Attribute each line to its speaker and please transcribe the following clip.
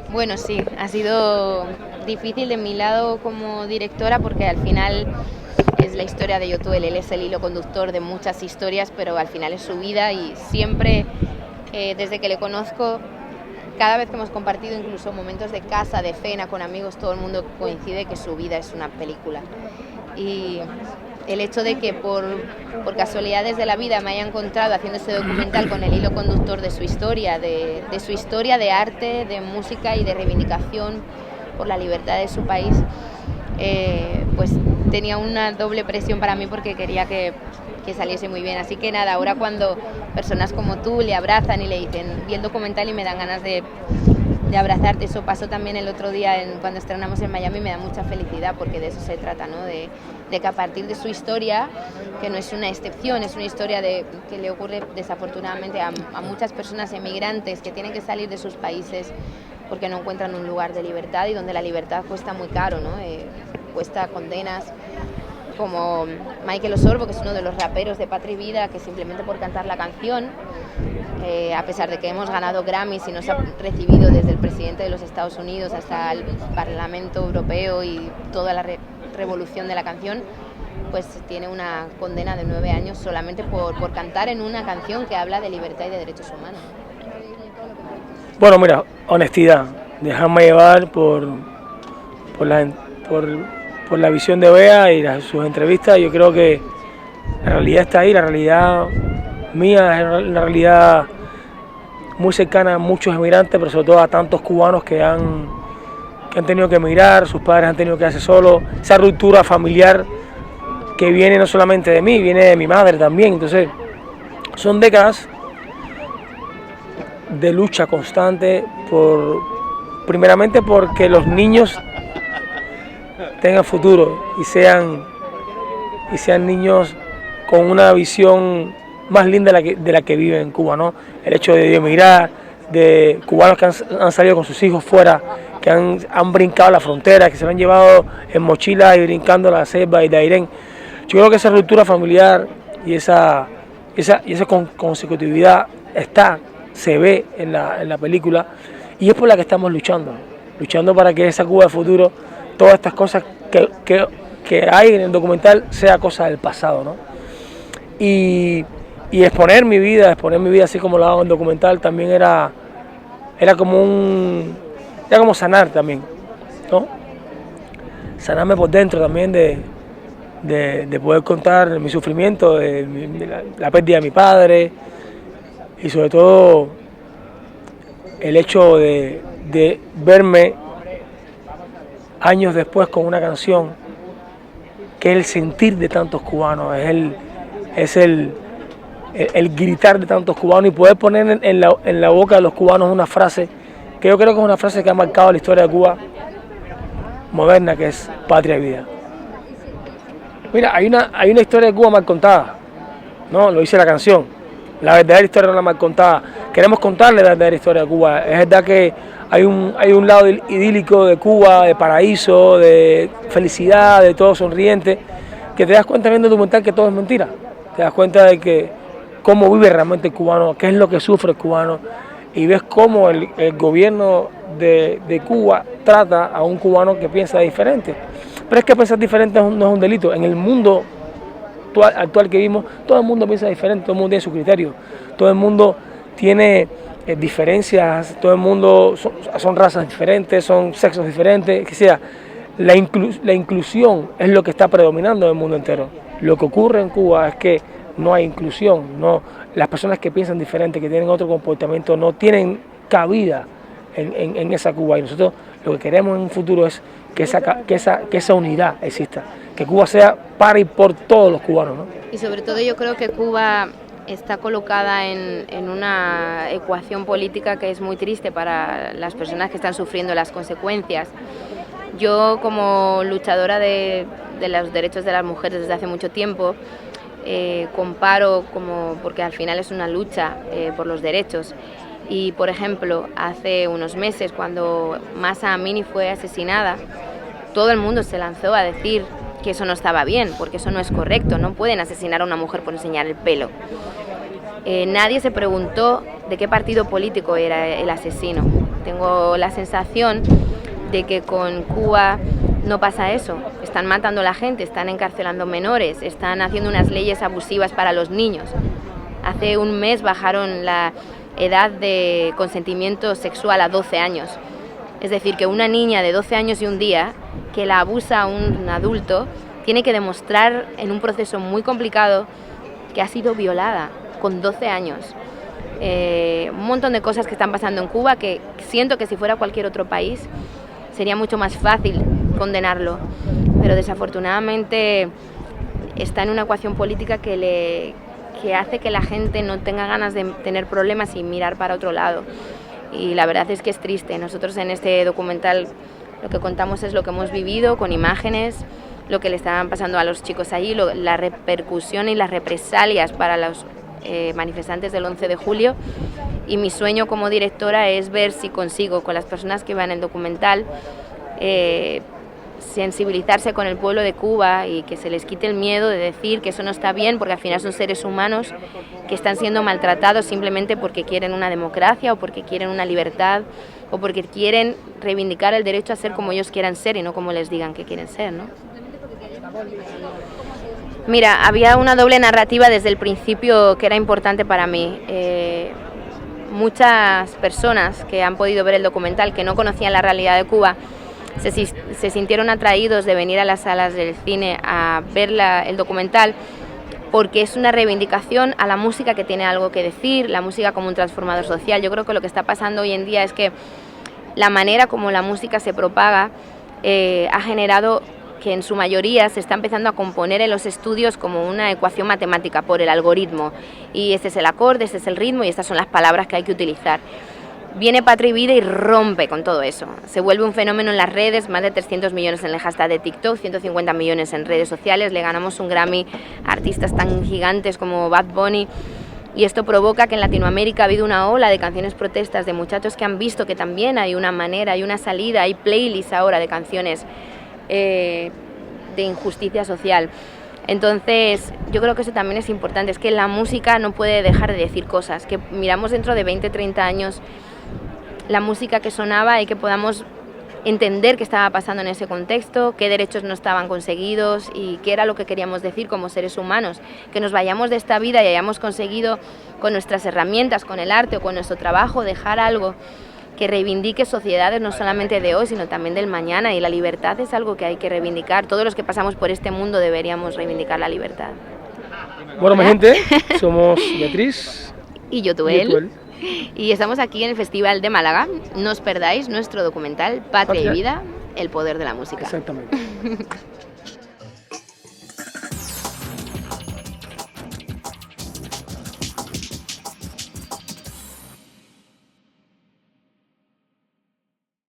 Speaker 1: Bueno, sí, ha sido difícil de mi lado como directora porque al final es la historia de Yotuel, él es el hilo conductor de muchas historias, pero al final es su vida y siempre, desde que le conozco, cada vez que hemos compartido incluso momentos de casa, de cena con amigos, todo el mundo coincide que su vida es una película. Y el hecho de que por casualidades de la vida me haya encontrado haciendo este documental con el hilo conductor de su historia, de su historia de arte, de música y de reivindicación por la libertad de su país, pues tenía una doble presión para mí porque quería que saliese muy bien. Así que nada, ahora cuando personas como tú le abrazan y le dicen, vi el documental y me dan ganas de abrazarte, eso pasó también el otro día cuando estrenamos en Miami, me da mucha felicidad porque de eso se trata, ¿no? De que a partir de su historia, que no es una excepción, es una historia que le ocurre desafortunadamente a muchas personas emigrantes que tienen que salir de sus países porque no encuentran un lugar de libertad y donde la libertad cuesta muy caro, ¿no? Cuesta condenas como Michael Osorbo, que es uno de los raperos de Patria y Vida, que simplemente por cantar la canción, a pesar de que hemos ganado Grammys y nos ha recibido desde el presidente de los Estados Unidos hasta el Parlamento Europeo y toda la revolución de la canción, pues tiene una condena de 9 años solamente por cantar en una canción que habla de libertad y de derechos humanos.
Speaker 2: Bueno, mira, honestidad, dejarme llevar por la, por, por la visión de Bea y sus entrevistas. Yo creo que la realidad está ahí, la realidad mía es una realidad muy cercana a muchos emigrantes, pero sobre todo a tantos cubanos que han tenido que emigrar, sus padres han tenido que quedarse solos, esa ruptura familiar que viene no solamente de mí, viene de mi madre también. Entonces, son décadas de lucha constante primeramente porque los niños tengan futuro y sean niños con una visión más linda de la que viven en Cuba, ¿no? El hecho de emigrar, de cubanos que han salido con sus hijos fuera, que han brincado la frontera, que se lo han llevado en mochilas y brincando la selva y Dairén. Yo creo que esa ruptura familiar y esa consecutividad se ve en la película, y es por la que estamos luchando para que esa Cuba del futuro, todas estas cosas que hay en el documental, sea cosa del pasado, ¿no? Y exponer mi vida así como lo hago en el documental también era como sanar también, ¿no? Sanarme por dentro también de poder contar mi sufrimiento, de la pérdida de mi padre, y sobre todo el hecho de verme años después con una canción que es el sentir de tantos cubanos, es el gritar de tantos cubanos y poder poner en la boca de los cubanos una frase que yo creo que es una frase que ha marcado la historia de Cuba moderna, que es patria y vida. Mira, hay una historia de Cuba mal contada, ¿no? Lo dice la canción. La verdadera historia no la mal contada. Queremos contarle la verdadera historia de Cuba. Es verdad que hay un lado idílico de Cuba, de paraíso, de felicidad, de todo sonriente, que te das cuenta viendo el documental que todo es mentira. Te das cuenta de que cómo vive realmente el cubano, qué es lo que sufre el cubano, y ves cómo el gobierno de Cuba trata a un cubano que piensa diferente. Pero es que pensar diferente no es un delito. En el mundo actual que vivimos, todo el mundo piensa diferente, todo el mundo tiene su criterio, todo el mundo tiene diferencias, todo el mundo son razas diferentes, son sexos diferentes, que sea. La inclusión es lo que está predominando en el mundo entero. Lo que ocurre en Cuba es que no hay inclusión, las personas que piensan diferente, que tienen otro comportamiento, no tienen cabida en esa Cuba. Y nosotros lo que queremos en un futuro es que esa unidad exista, que Cuba sea para y por todos los cubanos, ¿no?
Speaker 1: Y sobre todo yo creo que Cuba está colocada en una ecuación política que es muy triste para las personas que están sufriendo las consecuencias. Yo, como luchadora de los derechos de las mujeres desde hace mucho tiempo, comparo porque al final es una lucha por los derechos. Y, por ejemplo, hace unos meses, cuando Mahsa Amini fue asesinada, todo el mundo se lanzó a decir que eso no estaba bien, porque eso no es correcto, no pueden asesinar a una mujer por enseñar el pelo. Nadie se preguntó de qué partido político era el asesino. tengo la sensación de que con Cuba no pasa eso. Están matando a la gente, están encarcelando menores, están haciendo unas leyes abusivas para los niños. Hace un mes bajaron la edad de consentimiento sexual a 12 años. Es decir, que una niña de 12 años y un día que la abusa a un adulto tiene que demostrar en un proceso muy complicado que ha sido violada con 12 años. Un montón de cosas que están pasando en Cuba que siento que si fuera cualquier otro país sería mucho más fácil condenarlo, pero desafortunadamente está en una ecuación política que hace que la gente no tenga ganas de tener problemas y mirar para otro lado. Y la verdad es que es triste. Nosotros en este documental lo que contamos es lo que hemos vivido con imágenes, lo que le estaban pasando a los chicos allí, la repercusión y las represalias para los manifestantes del 11 de julio. Y mi sueño como directora es ver si consigo con las personas que vean el documental sensibilizarse con el pueblo de Cuba y que se les quite el miedo de decir que eso no está bien, porque al final son seres humanos que están siendo maltratados simplemente porque quieren una democracia o porque quieren una libertad o porque quieren reivindicar el derecho a ser como ellos quieran ser y no como les digan que quieren ser, ¿no? Mira, había una doble narrativa desde el principio que era importante para mí. Muchas personas que han podido ver el documental, que no conocían la realidad de Cuba, se sintieron atraídos de venir a las salas del cine a ver el documental porque es una reivindicación a la música que tiene algo que decir, la música como un transformador social. Yo creo que lo que está pasando hoy en día es que la manera como la música se propaga ha generado que en su mayoría se está empezando a componer en los estudios como una ecuación matemática por el algoritmo, y este es el acorde, este es el ritmo y estas son las palabras que hay que utilizar. Viene Patria y Vida y rompe con todo eso. Se vuelve un fenómeno en las redes, más de 300 millones en el hashtag de TikTok, 150 millones en redes sociales, le ganamos un Grammy a artistas tan gigantes como Bad Bunny, y esto provoca que en Latinoamérica ha habido una ola de canciones protestas de muchachos que han visto que también hay una manera, hay una salida, hay playlists ahora de canciones de injusticia social. Entonces yo creo que eso también es importante, es que la música no puede dejar de decir cosas, que miramos dentro de 20, 30 años la música que sonaba y que podamos entender qué estaba pasando en ese contexto, qué derechos no estaban conseguidos y qué era lo que queríamos decir como seres humanos, que nos vayamos de esta vida y hayamos conseguido con nuestras herramientas, con el arte o con nuestro trabajo dejar algo que reivindique sociedades no solamente de hoy, sino también del mañana, y la libertad es algo que hay que reivindicar. Todos los que pasamos por este mundo deberíamos reivindicar la libertad.
Speaker 2: Bueno, mi gente, somos Beatriz
Speaker 1: y Yotuel. Y estamos aquí en el Festival de Málaga. No os perdáis nuestro documental Patria y Vida, el poder de la música.
Speaker 2: Exactamente.